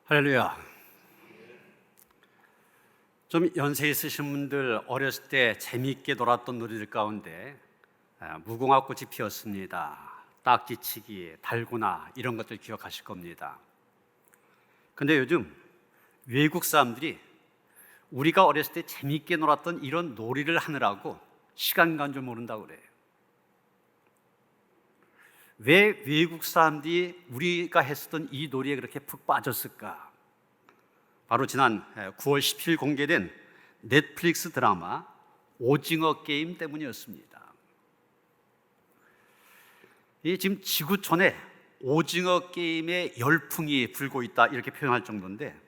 할렐루야. 좀 연세 있으신 분들 어렸을 때 재미있게 놀았던 놀이들 가운데 무궁화 꽃이 피었습니다, 딱지치기, 달고나 이런 것들 기억하실 겁니다. 근데 요즘 외국 사람들이 우리가 어렸을 때 재미있게 놀았던 이런 놀이를 하느라고 시간 간 줄 모른다고 그래요. 왜 외국 사람들이 우리가 했었던 이 놀이에 그렇게 푹 빠졌을까? 바로 지난 9월 17일 공개된 넷플릭스 드라마 오징어 게임 때문이었습니다. 지금 지구촌에 오징어 게임의 열풍이 불고 있다 이렇게 표현할 정도인데,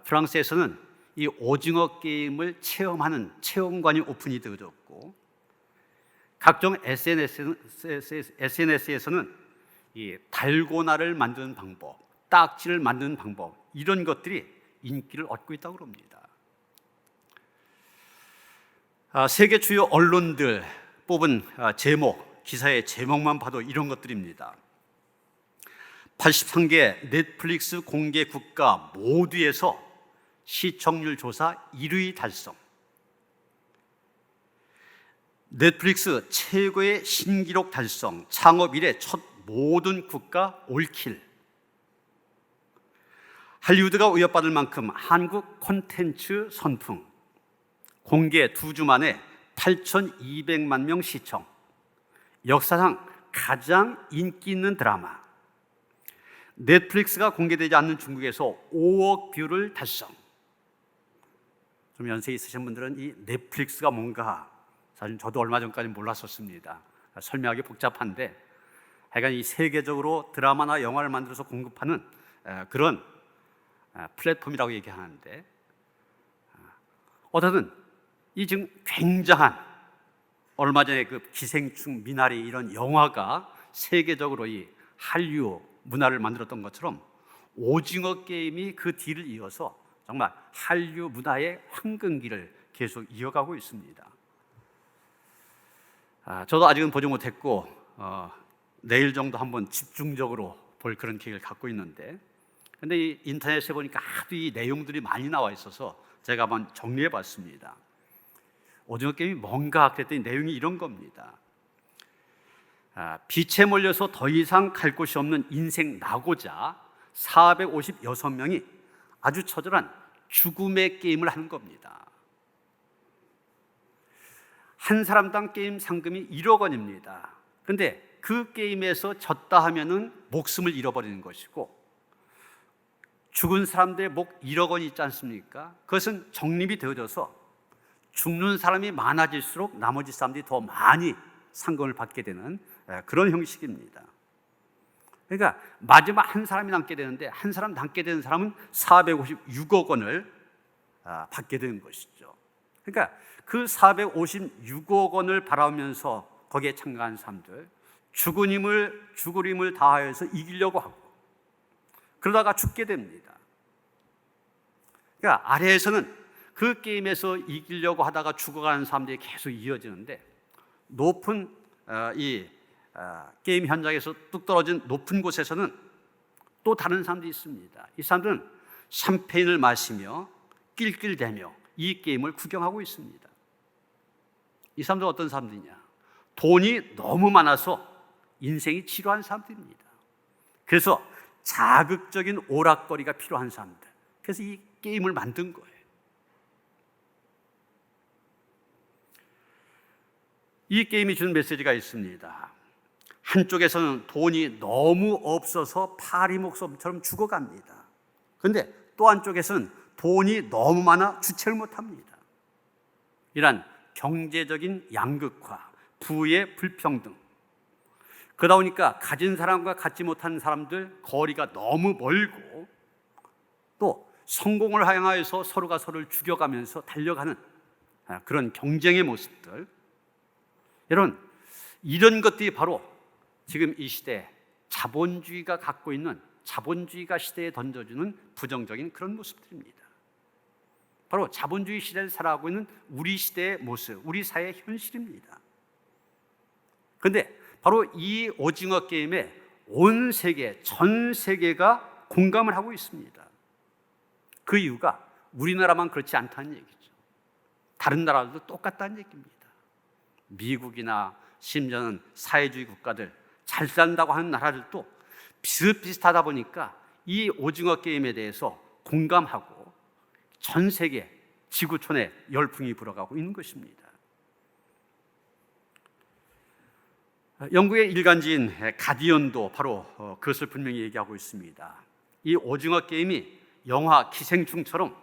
프랑스에서는 이 오징어 게임을 체험하는 체험관이 오픈이 되어졌고, 각종 SNS에서는 이 달고나를 만드는 방법, 딱지를 만드는 방법, 이런 것들이 인기를 얻고 있다고 합니다. 세계 주요 언론들 뽑은 제목, 기사의 제목만 봐도 이런 것들입니다. 83개 넷플릭스 공개 국가 모두에서 시청률 조사 1위 달성, 넷플릭스 최고의 신기록 달성, 창업 이래 첫 모든 국가 올킬, 할리우드가 위협받을 만큼 한국 콘텐츠 선풍, 공개 2주 만에 8,200만 명 시청, 역사상 가장 인기 있는 드라마, 넷플릭스가 공개되지 않는 중국에서 5억 뷰를 달성. 좀 연세 있으신 분들은 이 넷플릭스가 뭔가, 사실 저도 얼마 전까지 몰랐었습니다. 설명하기 복잡한데, 하여간 이 세계적으로 드라마나 영화를 만들어서 공급하는 그런 플랫폼이라고 얘기하는데, 어쨌든 이 지금 굉장한, 얼마 전에 그 기생충, 미나리 이런 영화가 세계적으로 이 한류 문화를 만들었던 것처럼 오징어 게임이 그 뒤를 이어서 정말 한류 문화의 황금기를 계속 이어가고 있습니다. 저도 아직은 보지 못했고 내일 정도 한번 집중적으로 볼 그런 계획을 갖고 있는데, 근데 이 인터넷에 보니까 하도 이 내용들이 많이 나와 있어서 제가 한번 정리해 봤습니다. 오징어 게임이 뭔가 그랬더니 내용이 이런 겁니다. 빛에 몰려서 더 이상 갈 곳이 없는 인생 낙오자 456명이 아주 처절한 죽음의 게임을 하는 겁니다. 한 사람당 게임 상금이 1억 원입니다. 그런데 그 게임에서 졌다 하면은 목숨을 잃어버리는 것이고, 죽은 사람들의 목 1억 원이 있지 않습니까? 그것은 적립이 되어져서 죽는 사람이 많아질수록 나머지 사람들이 더 많이 상금을 받게 되는 그런 형식입니다. 그러니까 마지막 한 사람이 남게 되는데, 한 사람 남게 되는 사람은 456억 원을 받게 되는 것이죠. 그러니까 그 456억 원을 바라보면서 거기에 참가한 사람들, 죽을 힘을 다하여서 이기려고 하고, 그러다가 죽게 됩니다. 그러니까 아래에서는 그 게임에서 이기려고 하다가 죽어가는 사람들이 계속 이어지는데, 높은 게임 현장에서 뚝 떨어진 높은 곳에서는 또 다른 사람들이 있습니다. 이 사람들은 샴페인을 마시며 낄낄대며 이 게임을 구경하고 있습니다. 이 사람들은 어떤 사람들이냐? 돈이 너무 많아서 인생이 지루한 사람들입니다. 그래서 자극적인 오락거리가 필요한 사람들, 그래서 이 게임을 만든 거예요. 이 게임이 주는 메시지가 있습니다. 한쪽에서는 돈이 너무 없어서 파리목숨처럼 죽어갑니다. 그런데 또 한쪽에서는 돈이 너무 많아 주체를 못합니다. 이란 경제적인 양극화, 부의 불평등, 그러다 보니까 가진 사람과 갖지 못한 사람들 거리가 너무 멀고, 또 성공을 향하여서 서로가 서로를 죽여가면서 달려가는 그런 경쟁의 모습들, 여러분, 이런 것들이 바로 지금 이 시대 자본주의가 갖고 있는, 자본주의가 시대에 던져주는 부정적인 그런 모습들입니다. 바로 자본주의 시대를 살아가고 있는 우리 시대의 모습, 우리 사회의 현실입니다. 그런데 바로 이 오징어 게임에 온 세계, 전 세계가 공감을 하고 있습니다. 그 이유가 우리나라만 그렇지 않다는 얘기죠. 다른 나라들도 똑같다는 얘기입니다. 미국이나 심지어는 사회주의 국가들, 잘 산다고 하는 나라들도 비슷비슷하다 보니까 이 오징어 게임에 대해서 공감하고 전 세계 지구촌에 열풍이 불어가고 있는 것입니다. 영국의 일간지인 가디언도 바로 그것을 분명히 얘기하고 있습니다. 이 오징어 게임이 영화 기생충처럼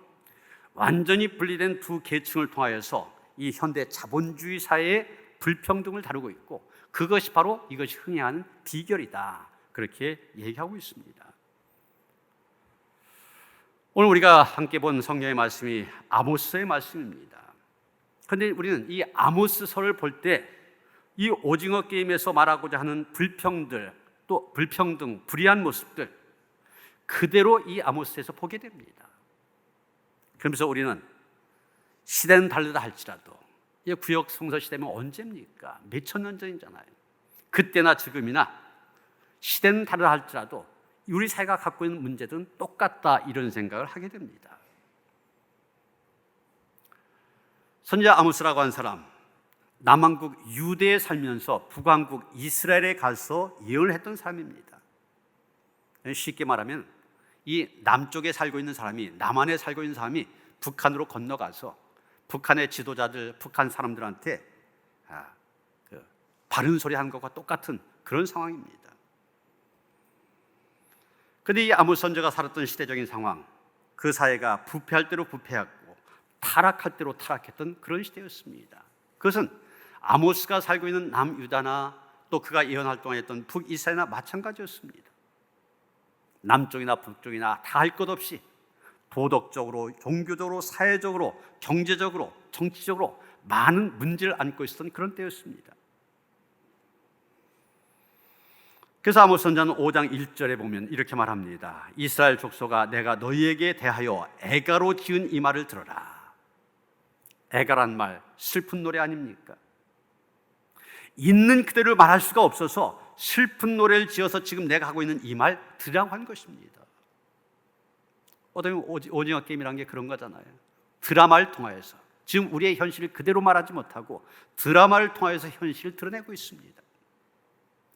완전히 분리된 두 계층을 통하여서 이 현대 자본주의 사회의 불평등을 다루고 있고, 그것이 바로 이것이 흥행하는 비결이다, 그렇게 얘기하고 있습니다. 오늘 우리가 함께 본 성경의 말씀이 아모스의 말씀입니다. 그런데 우리는 이 아모스서를 볼 때 이 오징어 게임에서 말하고자 하는 불평등, 불의한 모습들 그대로 이 아모스에서 보게 됩니다. 그러면서 우리는 시대는 다르다 할지라도 이 구약 성서 시대면 언제입니까? 몇천 년 전이잖아요. 그때나 지금이나 시대는 다르다 할지라도 우리 사회가 갖고 있는 문제들은 똑같다, 이런 생각을 하게 됩니다. 선지자 아모스라고 하는 사람, 남왕국 유대에 살면서 북왕국 이스라엘에 가서 예언을 했던 사람입니다. 쉽게 말하면 이 남쪽에 살고 있는 사람이, 남한에 살고 있는 사람이 북한으로 건너가서 북한의 지도자들, 북한 사람들한테 바른 소리 하는 것과 똑같은 그런 상황입니다. 그런데 이 아모스 선지자가 살았던 시대적인 상황, 그 사회가 부패할 대로 부패했고 타락할 대로 타락했던 그런 시대였습니다. 그것은 아모스가 살고 있는 남유다나 또 그가 예언 활동했던 북이스라엘이나 마찬가지였습니다. 남쪽이나 북쪽이나 다 할 것 없이 도덕적으로, 종교적으로, 사회적으로, 경제적으로, 정치적으로 많은 문제를 안고 있었던 그런 때였습니다. 그래서 아모스 선지자는 5장 1절에 보면 이렇게 말합니다. 이스라엘 족속아, 내가 너희에게 대하여 애가로 지은 이 말을 들어라. 애가란 말, 슬픈 노래 아닙니까? 있는 그대로 말할 수가 없어서 슬픈 노래를 지어서 지금 내가 하고 있는 이 말 들으라고 한 것입니다. 어떻게 보면 오징어 게임이라는 게 그런 거잖아요. 드라마를 통하여서 지금 우리의 현실을 그대로 말하지 못하고 드라마를 통하여서 현실을 드러내고 있습니다.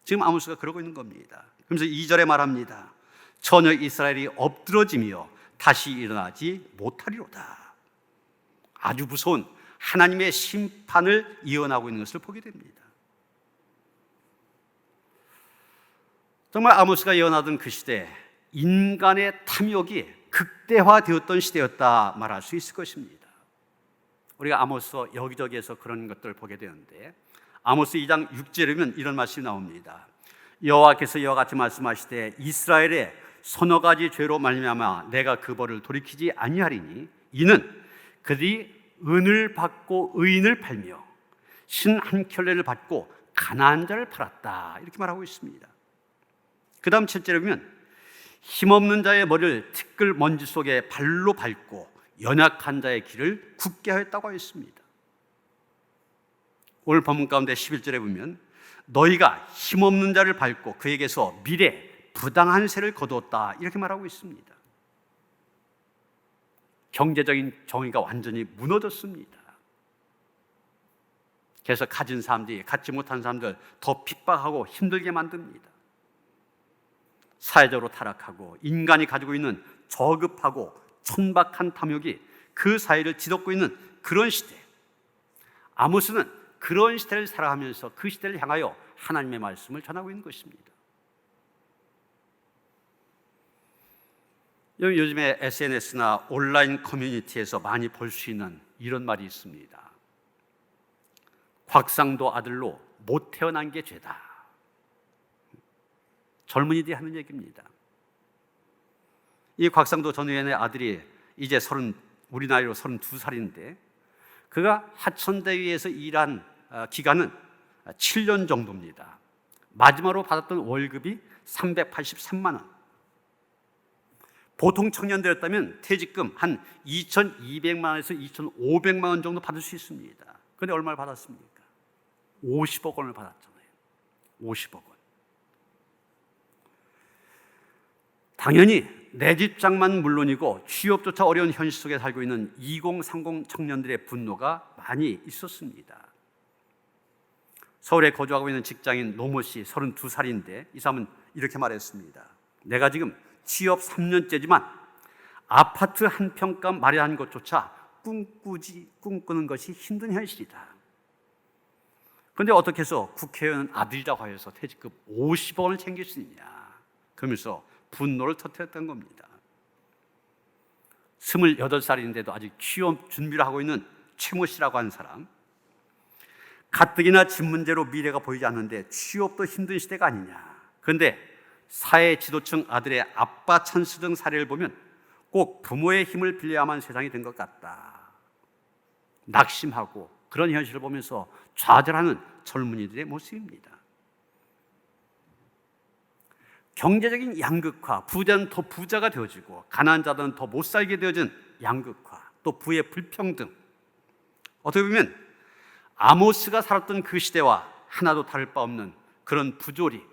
지금 아모스가 그러고 있는 겁니다. 그러면서 2절에 말합니다. 처녀 이스라엘이 엎드러지며 다시 일어나지 못하리로다. 아주 무서운 하나님의 심판을 예언하고 있는 것을 보게 됩니다. 정말 아모스가 예언하던 그 시대, 인간의 탐욕이 극대화되었던 시대였다 말할 수 있을 것입니다. 우리가 아모스 여기저기에서 그런 것들을 보게 되는데, 아모스 2장 6절에 보면 이런 말씀이 나옵니다. 여호와께서 이와 같이 말씀하시되 이스라엘의 서너 가지 죄로 말미암아 내가 그 벌을 돌이키지 아니하리니 이는 그들이 은을 받고 의인을 팔며 신 한 켤레를 받고 가난한 자를 팔았다, 이렇게 말하고 있습니다. 그 다음 7절에 보면 힘없는 자의 머리를 티끌 먼지 속에 발로 밟고 연약한 자의 길을 굳게 하였다고 했습니다. 오늘 본문 가운데 11절에 보면 너희가 힘없는 자를 밟고 그에게서 미래 부당한 세를 거두었다, 이렇게 말하고 있습니다. 경제적인 정의가 완전히 무너졌습니다. 그래서 가진 사람들이 갖지 못한 사람들 더 핍박하고 힘들게 만듭니다. 사회적으로 타락하고 인간이 가지고 있는 저급하고 천박한 탐욕이 그 사회를 뒤덮고 있는 그런 시대, 아모스는 그런 시대를 살아가면서 그 시대를 향하여 하나님의 말씀을 전하고 있는 것입니다. 요즘에 SNS나 온라인 커뮤니티에서 많이 볼 수 있는 이런 말이 있습니다. 곽상도 아들로 못 태어난 게 죄다. 젊은이들이 하는 얘기입니다. 이 곽상도 전 의원의 아들이 이제 우리 나이로 32살인데 그가 하천대위에서 일한 기간은 7년 정도입니다. 마지막으로 받았던 월급이 383만 원. 보통 청년들이었다면 퇴직금 한 2,200만 원에서 2,500만 원 정도 받을 수 있습니다. 그런데 얼마를 받았습니까? 50억 원을 받았잖아요. 50억 원. 당연히 내 집장만 물론이고 취업조차 어려운 현실 속에 살고 있는 2030 청년들의 분노가 많이 있었습니다. 서울에 거주하고 있는 직장인 노모 씨 32살인데 이 사람은 이렇게 말했습니다. 내가 지금 취업 3년째지만 아파트 한 평값 마련하는 것조차 꿈꾸는 것이 힘든 현실이다. 그런데 어떻게 해서 국회의원 아들이라고 해서 퇴직금 50억 원을 챙길 수 있냐, 그러면서 분노를 터뜨렸던 겁니다. 28살인데도 아직 취업 준비를 하고 있는 최모 씨라고 하는 사람, 가뜩이나 집 문제로 미래가 보이지 않는데 취업도 힘든 시대가 아니냐. 그런데 사회 지도층 아들의 아빠 찬스 등 사례를 보면 꼭 부모의 힘을 빌려야만 세상이 된 것 같다. 낙심하고 그런 현실을 보면서 좌절하는 젊은이들의 모습입니다. 경제적인 양극화, 부자는 더 부자가 되어지고 가난한 자들은 더 못 살게 되어진 양극화, 또 부의 불평등, 어떻게 보면 아모스가 살았던 그 시대와 하나도 다를 바 없는 그런 부조리,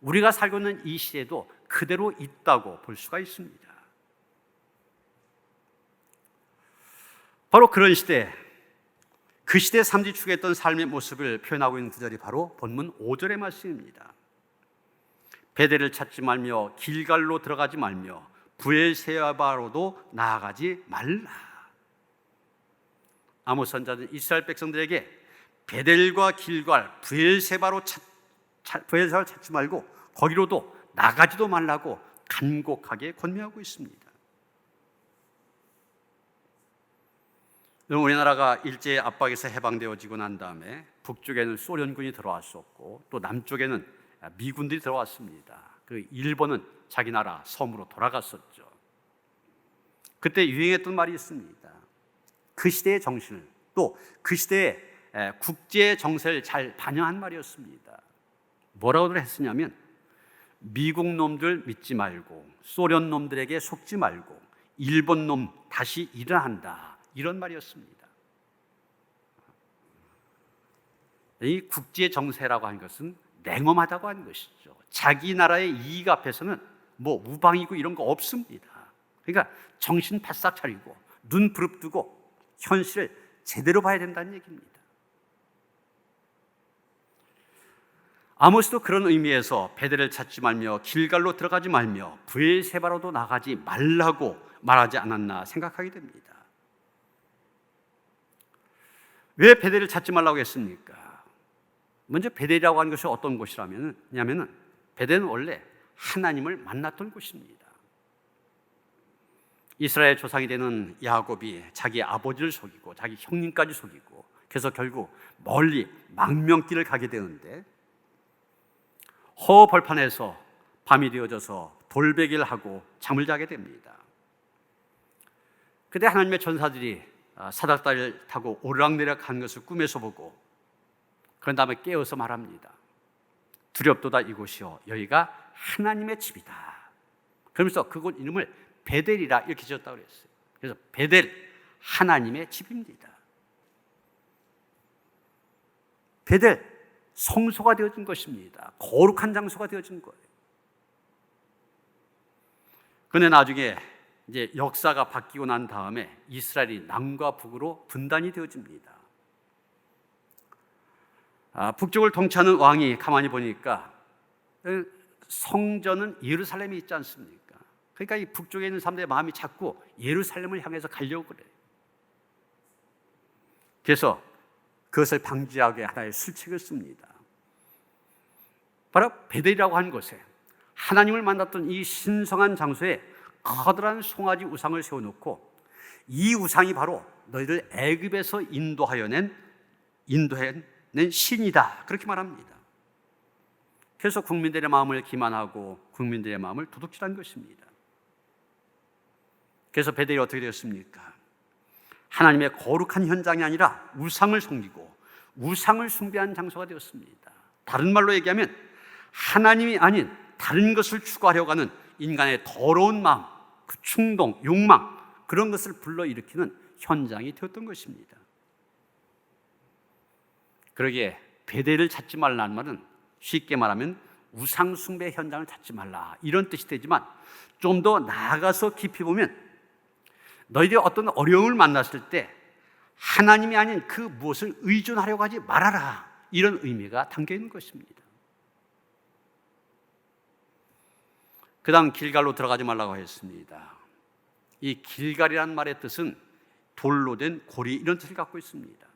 우리가 살고 있는 이 시대도 그대로 있다고 볼 수가 있습니다. 바로 그런 시대, 그 시대에 삶이 추구했던 삶의 모습을 표현하고 있는 구절이 바로 본문 5절의 말씀입니다. 베델을 찾지 말며 길갈로 들어가지 말며 브엘세바로도 나아가지 말라. 아모스 선지자는 이스라엘 백성들에게 베델과 길갈, 브엘세바로 찾지 말고 거기로도 나가지도 말라고 간곡하게 권면하고 있습니다. 우리나라가 일제의 압박에서 해방되어지고 난 다음에 북쪽에는 소련군이 들어왔었고 또 남쪽에는 미군들이 들어왔습니다. 그 일본은 자기 나라 섬으로 돌아갔었죠. 그때 유행했던 말이 있습니다. 그 시대의 정신을, 또 그 시대의 국제 정세를 잘 반영한 말이었습니다. 뭐라고 했으냐면, 미국 놈들 믿지 말고 소련 놈들에게 속지 말고 일본 놈 다시 일어난다, 이런 말이었습니다. 이 국제 정세라고 하는 것은 냉엄하다고 하는 것이죠. 자기 나라의 이익 앞에서는 뭐 우방이고 이런 거 없습니다. 그러니까 정신 바싹 차리고 눈 부릅뜨고 현실을 제대로 봐야 된다는 얘기입니다. 아모스도 그런 의미에서 베델을 찾지 말며 길갈로 들어가지 말며 브엘세바로도 나가지 말라고 말하지 않았나 생각하게 됩니다. 왜 베델을 찾지 말라고 했습니까? 먼저 베델이라고 하는 것이 어떤 곳이냐면은 베델은 원래 하나님을 만났던 곳입니다. 이스라엘 조상이 되는 야곱이 자기 아버지를 속이고 자기 형님까지 속이고 그래서 결국 멀리 망명길을 가게 되는데 허벌판에서 밤이 되어져서 돌베개를 하고 잠을 자게 됩니다. 그때 하나님의 전사들이 사닥다리를 타고 오르락내리락 하는 것을 꿈에서 보고 그런 다음에 깨어서 말합니다. 두렵도다 이곳이요 여기가 하나님의 집이다. 그러면서 그곳 이름을 베델이라 이렇게 지었다고 그랬어요. 그래서 베델, 하나님의 집입니다. 베델, 성소가 되어진 것입니다. 거룩한 장소가 되어진 거예요. 그런데 나중에 이제 역사가 바뀌고 난 다음에 이스라엘이 남과 북으로 분단이 되어집니다. 북쪽을 통치하는 왕이 가만히 보니까 성전은 예루살렘에 있지 않습니까? 그러니까 이 북쪽에 있는 사람들의 마음이 자꾸 예루살렘을 향해서 가려고 그래요. 그래서 그것을 방지하게 하나의 술책을 씁니다. 바로 베델이라고 하는 곳에 하나님을 만났던 이 신성한 장소에 커다란 송아지 우상을 세워놓고 이 우상이 바로 너희들 애굽에서 인도해낸 신이다, 그렇게 말합니다. 그래서 국민들의 마음을 기만하고 국민들의 마음을 도둑질한 것입니다. 그래서 베델이 어떻게 되었습니까? 하나님의 거룩한 현장이 아니라 우상을 섬기고 우상을 숭배한 장소가 되었습니다. 다른 말로 얘기하면 하나님이 아닌 다른 것을 추구하려고 하는 인간의 더러운 마음, 그 충동, 욕망, 그런 것을 불러일으키는 현장이 되었던 것입니다. 그러기에 베델을 찾지 말라는 말은 쉽게 말하면 우상 숭배 현장을 찾지 말라, 이런 뜻이 되지만 좀 더 나아가서 깊이 보면 너희들이 어떤 어려움을 만났을 때 하나님이 아닌 그 무엇을 의존하려고 하지 말아라, 이런 의미가 담겨 있는 것입니다. 그 다음 길갈로 들어가지 말라고 했습니다. 이 길갈이라는 말의 뜻은 돌로 된 고리, 이런 뜻을 갖고 있습니다.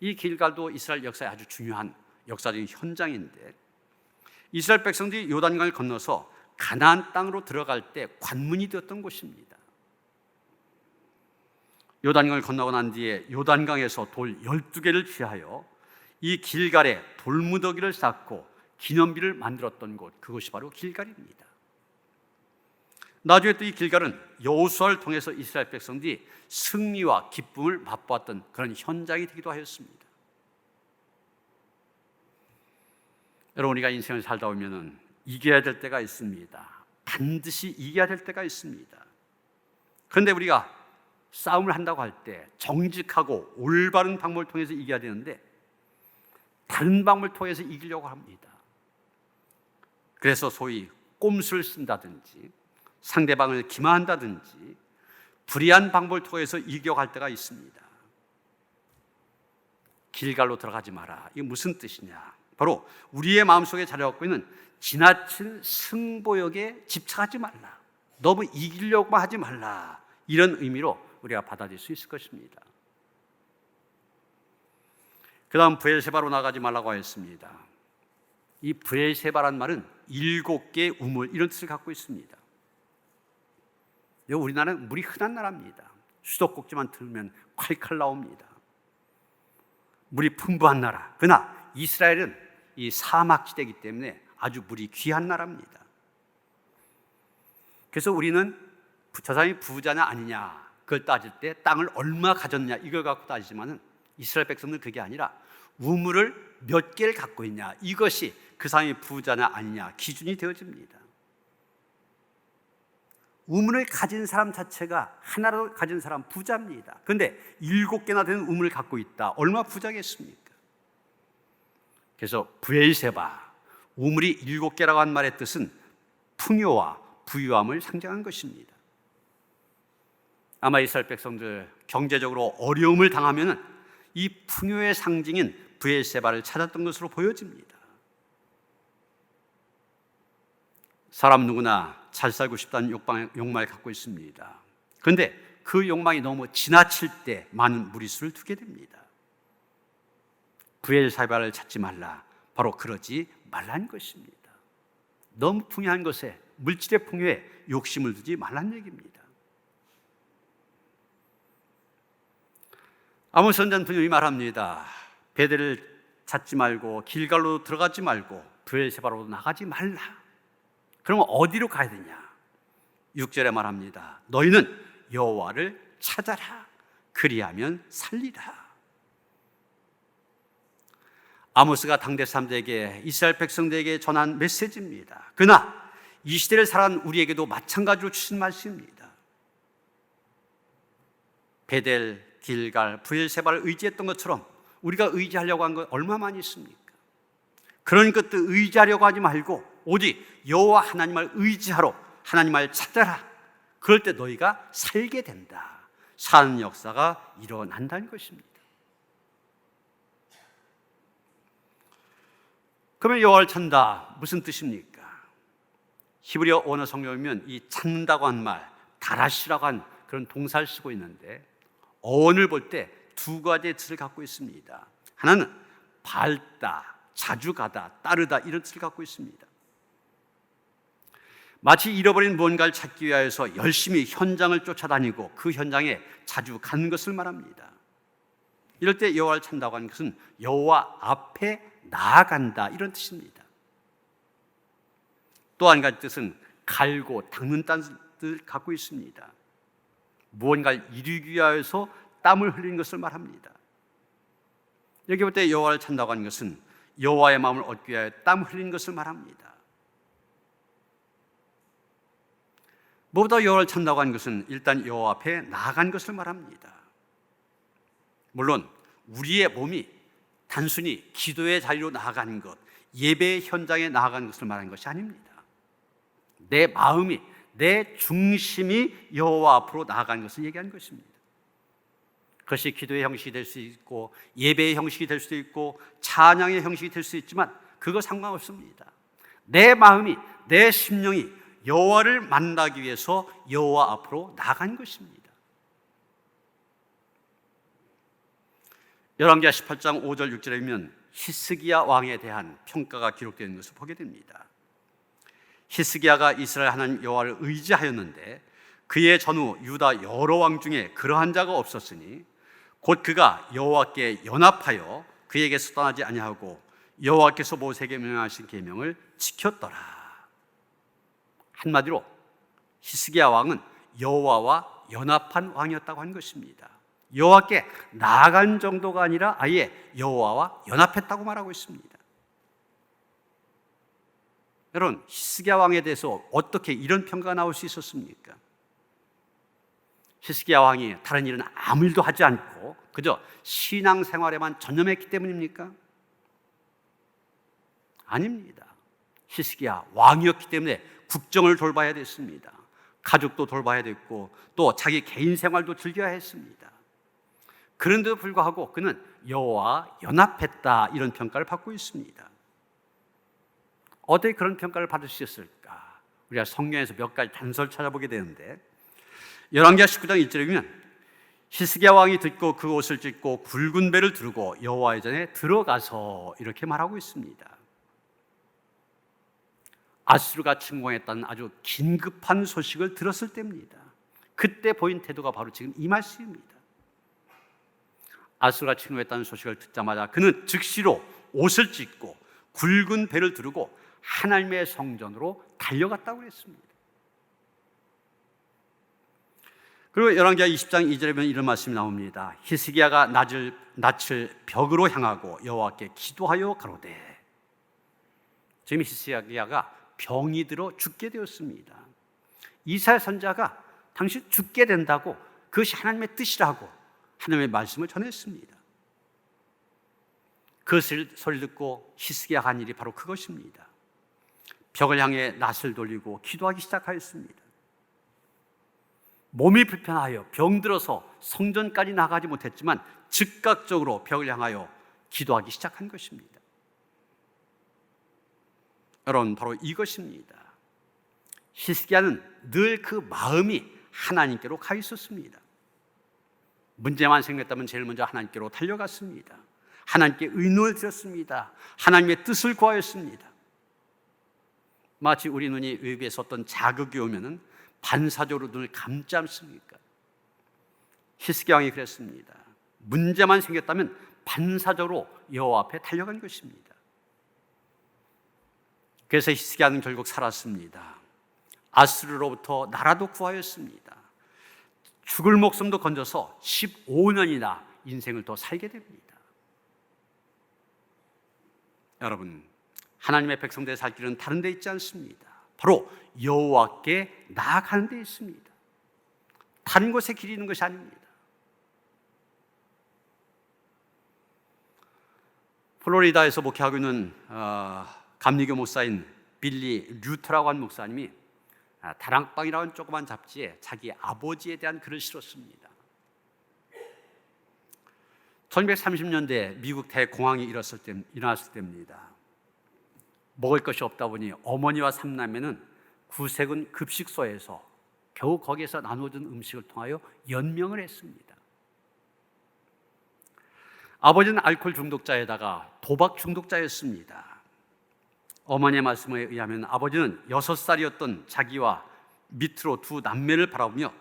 이 길갈도 이스라엘 역사의 아주 중요한 역사적인 현장인데, 이스라엘 백성들이 요단강을 건너서 가나안 땅으로 들어갈 때 관문이 되었던 곳입니다. 요단강을 건너고 난 뒤에 요단강에서 돌 12개를 취하여 이 길갈에 돌무더기를 쌓고 기념비를 만들었던 곳, 그것이 바로 길갈입니다. 나중에 또 이 길갈은 여호수아를 통해서 이스라엘 백성들이 승리와 기쁨을 맛보았던 그런 현장이 되기도 하였습니다. 여러분, 우리가 인생을 살다 보면 이겨야 될 때가 있습니다. 반드시 이겨야 될 때가 있습니다. 그런데 우리가 싸움을 한다고 할 때 정직하고 올바른 방법을 통해서 이겨야 되는데 다른 방법을 통해서 이기려고 합니다. 그래서 소위 꼼수를 쓴다든지 상대방을 기만한다든지 불의한 방법을 통해서 이겨갈 때가 있습니다. 길갈로 들어가지 마라, 이게 무슨 뜻이냐? 바로 우리의 마음속에 자리 잡고 있는 지나친 승보욕에 집착하지 말라, 너무 이기려고만 하지 말라, 이런 의미로 우리가 받아들일 수 있을 것입니다. 그 다음 브엘세바로 나가지 말라고 했습니다. 이 브엘세바란 말은 7개의 우물, 이런 뜻을 갖고 있습니다. 우리나라는 물이 흔한 나라입니다. 수도꼭지만 들면 콸콸 나옵니다. 물이 풍부한 나라. 그러나 이스라엘은 이 사막지대이기 때문에 아주 물이 귀한 나라입니다. 그래서 우리는 저 사람이 부자냐 아니냐, 그걸 따질 때 땅을 얼마 가졌냐, 이걸 갖고 따지지만은 이스라엘 백성들은 그게 아니라 우물을 몇 개를 갖고 있냐, 이것이 그 사람이 부자냐 아니냐 기준이 되어집니다. 우물을 가진 사람 자체가, 하나로 가진 사람 부자입니다. 그런데 7개나 되는 우물을 갖고 있다, 얼마 부자겠습니까? 그래서 브엘세바, 우물이 7개라고 한 말의 뜻은 풍요와 부유함을 상징한 것입니다. 아마 이스라엘 백성들 경제적으로 어려움을 당하면 이 풍요의 상징인 브엘세바를 찾았던 것으로 보여집니다. 사람 누구나 잘 살고 싶다는 욕망을 갖고 있습니다. 그런데 그 욕망이 너무 지나칠 때 많은 무리수를 두게 됩니다. 브엘세바를 찾지 말라, 바로 그러지 말라는 것입니다. 너무 풍요한 것에, 물질의 풍요에 욕심을 두지 말라는 얘기입니다. 아모스 선지자는 분명히 말합니다. 베델을 찾지 말고 길갈로 들어가지 말고 브엘세바로 나가지 말라. 그러면 어디로 가야 되냐? 6절에 말합니다. 너희는 여호와를 찾아라, 그리하면 살리라. 아모스가 당대 사람들에게, 이스라엘 백성들에게 전한 메시지입니다. 그러나 이 시대를 살아간 우리에게도 마찬가지로 주신 말씀입니다. 베델, 길갈, 브엘세바를 의지했던 것처럼 우리가 의지하려고 한 것 얼마 많이 있습니까? 그런 것들 의지하려고 하지 말고 오직 여호와 하나님을 의지하러 하나님을 찾아라. 그럴 때 너희가 살게 된다. 사는 역사가 일어난다는 것입니다. 그러면 여호와를 찾는다, 무슨 뜻입니까? 히브리어 원어 성경에 보면 이 찾는다고 한 말, 다라시라고 한 그런 동사를 쓰고 있는데 어원을 볼 때 2가지의 뜻을 갖고 있습니다. 하나는 밟다, 자주 가다, 따르다, 이런 뜻을 갖고 있습니다. 마치 잃어버린 무언가를 찾기 위해서 열심히 현장을 쫓아다니고 그 현장에 자주 간 것을 말합니다. 이럴 때 여호와를 찾는다고 하는 것은 여호와 앞에 나아간다, 이런 뜻입니다. 또 한 가지 뜻은 갈고 닦는다는 뜻을 갖고 있습니다. 무언가를 이루기 위하여서 땀을 흘리는 것을 말합니다. 여기 볼 때 여호와를 찾는다고 하는 것은 여호와의 마음을 얻기 위하여 땀 흘리는 것을 말합니다. 무엇보다 여호와를 찾는다고 하는 것은 일단 여호와 앞에 나아간 것을 말합니다. 물론 우리의 몸이 단순히 기도의 자리로 나아가는 것, 예배 현장에 나아가는 것을 말하는 것이 아닙니다. 내 마음이, 내 중심이 여호와 앞으로 나아가는 것을 얘기하는 것입니다. 그것이 기도의 형식이 될 수 있고 예배의 형식이 될 수도 있고 찬양의 형식이 될 수 있지만 그거 상관없습니다. 내 마음이, 내 심령이 여호와를 만나기 위해서 여호와 앞으로 나아간 것입니다. 열왕기하 18장 5절 6절에 보면 히스기야 왕에 대한 평가가 기록되어 있는 것을 보게 됩니다. 히스기야가 이스라엘 하나님 여호와를 의지하였는데 그의 전후 유다 여러 왕 중에 그러한 자가 없었으니 곧 그가 여호와께 연합하여 그에게서 떠나지 아니하고 여호와께서 모세에게 명하신 계명을 지켰더라. 한마디로 히스기야 왕은 여호와와 연합한 왕이었다고 한 것입니다. 여호와께 나아간 정도가 아니라 아예 여호와와 연합했다고 말하고 있습니다. 여러분, 히스기야 왕에 대해서 어떻게 이런 평가가 나올 수 있었습니까? 히스기야 왕이 다른 일은 아무 일도 하지 않고 그저 신앙생활에만 전념했기 때문입니까? 아닙니다. 히스기야 왕이었기 때문에 국정을 돌봐야 됐습니다. 가족도 돌봐야 됐고 또 자기 개인 생활도 즐겨야 했습니다. 그런데도 불구하고 그는 여호와와 연합했다, 이런 평가를 받고 있습니다. 어떻게 그런 평가를 받을 수 있었을까? 우리가 성경에서 몇 가지 단서를 찾아보게 되는데 열왕기하 19장 1절에 보면 히스기야 왕이 듣고 그 옷을 찢고 굵은 배를 두르고 여호와의 전에 들어가서 이렇게 말하고 있습니다. 아수르가 침공했다는 아주 긴급한 소식을 들었을 때입니다. 그때 보인 태도가 바로 지금 이 말씀입니다. 아수르가 침공했다는 소식을 듣자마자 그는 즉시로 옷을 찢고 굵은 배를 두르고 하나님의 성전으로 달려갔다고 했습니다. 그리고 열왕기하 20장 2절에 보면 이런 말씀이 나옵니다. 히스기야가 낯을 벽으로 향하고 여호와께 기도하여 가로되, 지금 히스기야가 병이 들어 죽게 되었습니다. 이사야 선지자가 당신 죽게 된다고, 그것이 하나님의 뜻이라고 하나님의 말씀을 전했습니다. 그 소리를 듣고 히스기야가 한 일이 바로 그것입니다. 벽을 향해 낯을 돌리고 기도하기 시작하였습니다. 몸이 불편하여 병들어서 성전까지 나가지 못했지만 즉각적으로 벽을 향하여 기도하기 시작한 것입니다. 여러분, 바로 이것입니다. 히스기야는 늘 그 마음이 하나님께로 가 있었습니다. 문제만 생겼다면 제일 먼저 하나님께로 달려갔습니다. 하나님께 의논을 드렸습니다. 하나님의 뜻을 구하였습니다. 마치 우리 눈이 외부에서 어떤 자극이 오면은 반사적으로 눈을 감지 않습니까? 히스기야 왕이 그랬습니다. 문제만 생겼다면 반사적으로 여호와 앞에 달려간 것입니다. 그래서 히스기야는 결국 살았습니다. 아수르로부터 나라도 구하였습니다. 죽을 목숨도 건져서 15년이나 인생을 더 살게 됩니다. 여러분, 하나님의 백성들의 살 길은 다른 데 있지 않습니다. 바로 여호와께 나아가는 데 있습니다. 다른 곳에 길이 있는 것이 아닙니다. 플로리다에서 목회하고 있는 감리교 목사인 빌리 류터라고 하는 목사님이 다락방이라는 조그만 잡지에 자기 아버지에 대한 글을 실었습니다. 1930년대 미국 대공황이 일어났을 때입니다. 먹을 것이 없다 보니 어머니와 삼남매는 구세군 급식소에서 겨우 거기에서 나눠준 음식을 통하여 연명을 했습니다. 아버지는 알코올 중독자에다가 도박 중독자였습니다. 어머니의 말씀에 의하면 아버지는 6살이었던 자기와 밑으로 두 남매를 바라보며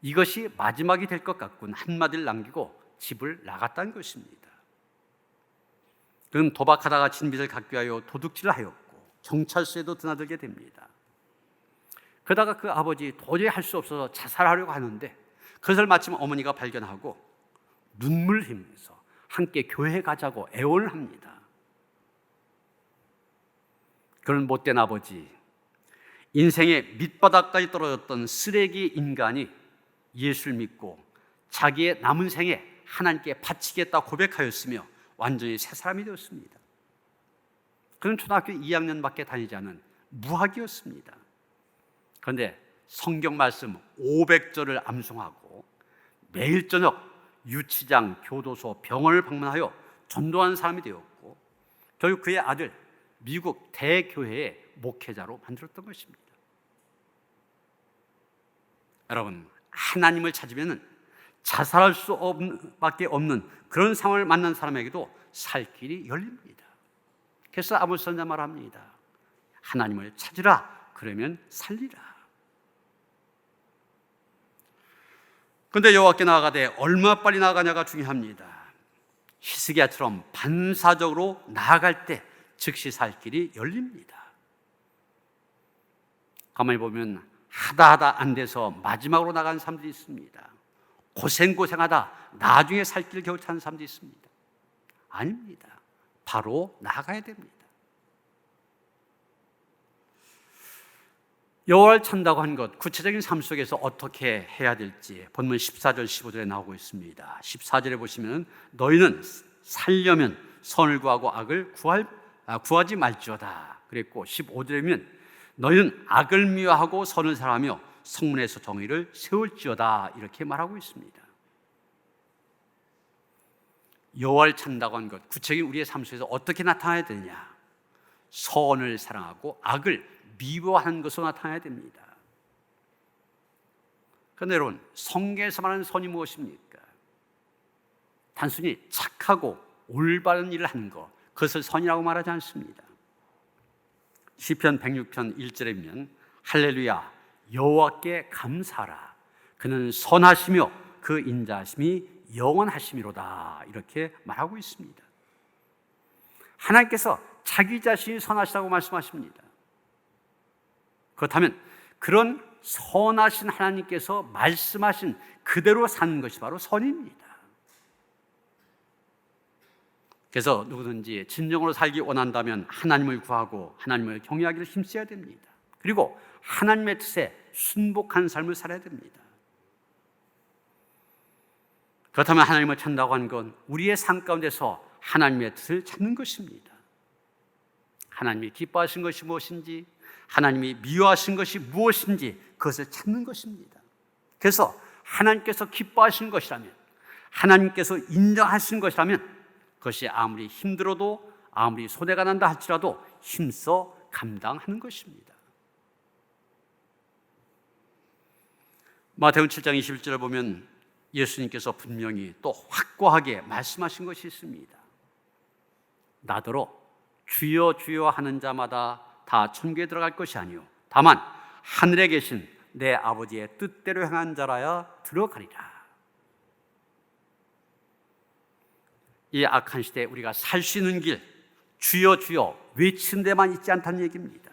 이것이 마지막이 될 것 같군 한마디를 남기고 집을 나갔다는 것입니다. 그는 도박하다가 진 빚을 갚기 위하여 도둑질을 하였고 경찰서에도 드나들게 됩니다. 그러다가 그 아버지 도저히 할 수 없어서 자살하려고 하는데 그것을 마침 어머니가 발견하고 눈물 흘리면서 함께 교회 가자고 애원을 합니다. 그런 못된 아버지, 인생의 밑바닥까지 떨어졌던 쓰레기 인간이 예수를 믿고 자기의 남은 생에 하나님께 바치겠다 고백하였으며 완전히 새 사람이 되었습니다. 그는 초등학교 2학년밖에 다니지 않은 무학이었습니다. 그런데 성경 말씀 500절을 암송하고 매일 저녁 유치장, 교도소, 병원을 방문하여 전도하는 사람이 되었고, 결국 그의 아들 미국 대교회의 목회자로 만들었던 것입니다. 여러분, 하나님을 찾으면 자살할 수밖에 없는 그런 상황을 만난 사람에게도 살 길이 열립니다. 그래서 아모스 선지자 말합니다. 하나님을 찾으라, 그러면 살리라. 그런데 여호와께 나아가되 얼마 빨리 나아가냐가 중요합니다. 히스기야처럼 반사적으로 나아갈 때 즉시 살 길이 열립니다. 가만히 보면 하다 안 돼서 마지막으로 나간 사람들이 있습니다. 고생하다 나중에 살 길을 겨우 찾는 사람들이 있습니다. 아닙니다. 바로 나가야 됩니다. 여호와를 찾는다고 한 것, 구체적인 삶 속에서 어떻게 해야 될지 본문 14절 15절에 나오고 있습니다. 14절에 보시면 너희는 살려면 선을 구하고 악을 구하지 말지어다 그랬고, 15절에면 너희는 악을 미워하고 선을 사랑하며 성문에서 정의를 세울지어다 이렇게 말하고 있습니다. 여호와를 찾는다고 한 것, 구체적인 우리의 삶 속에서 어떻게 나타나야 되느냐? 선을 사랑하고 악을 미워하는 것으로 나타나야 됩니다. 그런데 여러분, 성경에서 말하는 선이 무엇입니까? 단순히 착하고 올바른 일을 하는 것, 그것을 선이라고 말하지 않습니다. 시편 106편 1절에 보면 할렐루야 여호와께 감사하라, 그는 선하시며 그 인자하심이 영원하심이로다 이렇게 말하고 있습니다. 하나님께서 자기 자신이 선하시다고 말씀하십니다. 그렇다면 그런 선하신 하나님께서 말씀하신 그대로 사는 것이 바로 선입니다. 그래서 누구든지 진정으로 살기 원한다면 하나님을 구하고 하나님을 경외하기를 힘써야 됩니다. 그리고 하나님의 뜻에 순복한 삶을 살아야 됩니다. 그렇다면 하나님을 찾는다고 하는 건 우리의 삶 가운데서 하나님의 뜻을 찾는 것입니다. 하나님이 기뻐하신 것이 무엇인지, 하나님이 미워하신 것이 무엇인지 그것을 찾는 것입니다. 그래서 하나님께서 기뻐하신 것이라면, 하나님께서 인정하신 것이라면 그것이 아무리 힘들어도, 아무리 손해가 난다 할지라도 힘써 감당하는 것입니다. 마태복음 7장 21절을 보면 예수님께서 분명히 또 확고하게 말씀하신 것이 있습니다. 나더러 주여 주여 하는 자마다 다 천국에 들어갈 것이 아니요 다만 하늘에 계신 내 아버지의 뜻대로 행한 자라야 들어가리라. 이 악한 시대에 우리가 살 수 있는 길, 주여 주여 외치는 데만 있지 않다는 얘기입니다.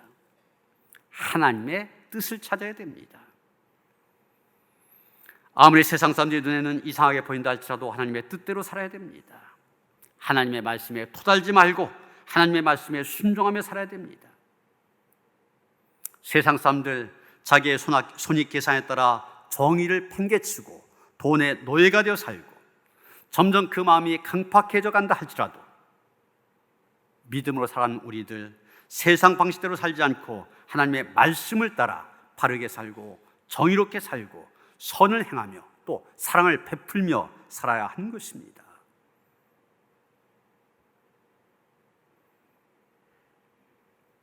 하나님의 뜻을 찾아야 됩니다. 아무리 세상 사람들의 눈에는 이상하게 보인다 할지라도 하나님의 뜻대로 살아야 됩니다. 하나님의 말씀에 토달지 말고 하나님의 말씀에 순종하며 살아야 됩니다. 세상 사람들 자기의 손익 계산에 따라 정의를 팽개치고 돈의 노예가 되어 살고 점점 그 마음이 강팍해져 간다 할지라도 믿음으로 살아가는 우리들, 세상 방식대로 살지 않고 하나님의 말씀을 따라 바르게 살고 정의롭게 살고 선을 행하며 또 사랑을 베풀며 살아야 하는 것입니다.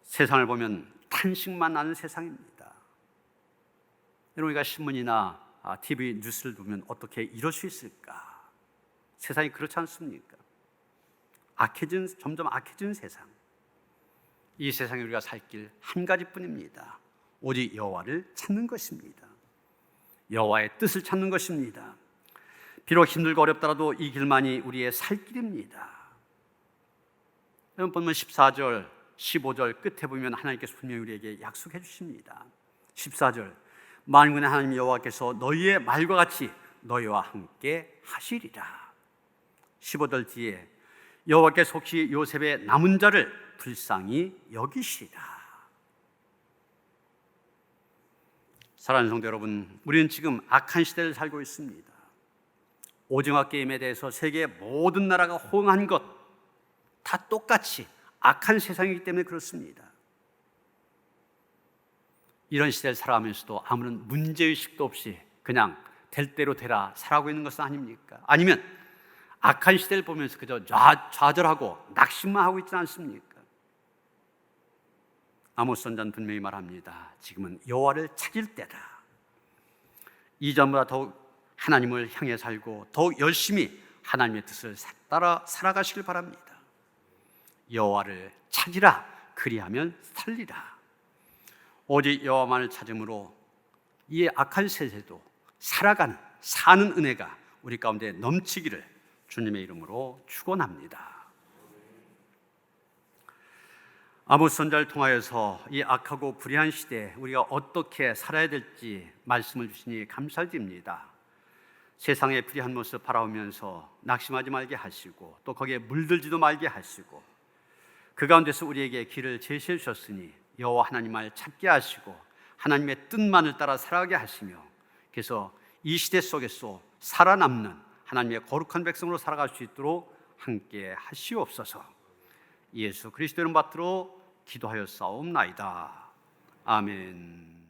세상을 보면 탄식만 나는 세상입니다. 여러분, 우리가 신문이나 TV 뉴스를 보면 어떻게 이럴 수 있을까? 세상이 그렇지 않습니까? 점점 악해진 세상. 이 세상에 우리가 살 길 한 가지뿐입니다. 오직 여호와를 찾는 것입니다. 여호와의 뜻을 찾는 것입니다. 비록 힘들고 어렵더라도 이 길만이 우리의 살 길입니다. 여러분, 보면 14절, 15절 끝에 보면 하나님께서 분명히 우리에게 약속해 주십니다. 14절, 만군의 하나님 여호와께서 너희의 말과 같이 너희와 함께 하시리라. 15절 뒤에 여호와께서 혹시 요셉의 남은 자를 불쌍히 여기시리라. 사랑하는 성도 여러분, 우리는 지금 악한 시대를 살고 있습니다. 오징어 게임에 대해서 세계 모든 나라가 호응한 것 다 똑같이 악한 세상이기 때문에 그렇습니다. 이런 시대를 살아가면서도 아무런 문제의식도 없이 그냥 될 대로 되라 살아가고 있는 것은 아닙니까? 아니면 악한 시대를 보면서 그저 좌절하고 낙심만 하고 있지 않습니까? 아모스 선지자는 분명히 말합니다. 지금은 여호와를 찾을 때다. 이전보다 더욱 하나님을 향해 살고 더욱 열심히 하나님의 뜻을 따라 살아가시길 바랍니다. 여호와를 찾으라. 그리하면 살리라. 오직 여호와만을 찾음으로 이 악한 세대도 사는 은혜가 우리 가운데 넘치기를 주님의 이름으로 축원합니다. 아모스 선지자를 통하여서 이 악하고 불의한 시대에 우리가 어떻게 살아야 될지 말씀을 주시니 감사드립니다. 세상의 불의한 모습 바라보면서 낙심하지 말게 하시고 또 거기에 물들지도 말게 하시고 그 가운데서 우리에게 길을 제시해 주셨으니 여호와 하나님을 찾게 하시고 하나님의 뜻만을 따라 살아가게 하시며 그래서 이 시대 속에서 살아남는 하나님의 거룩한 백성으로 살아갈 수 있도록 함께 하시옵소서. 예수 그리스도 이름 받들어 기도하여 싸움나이다. 아멘.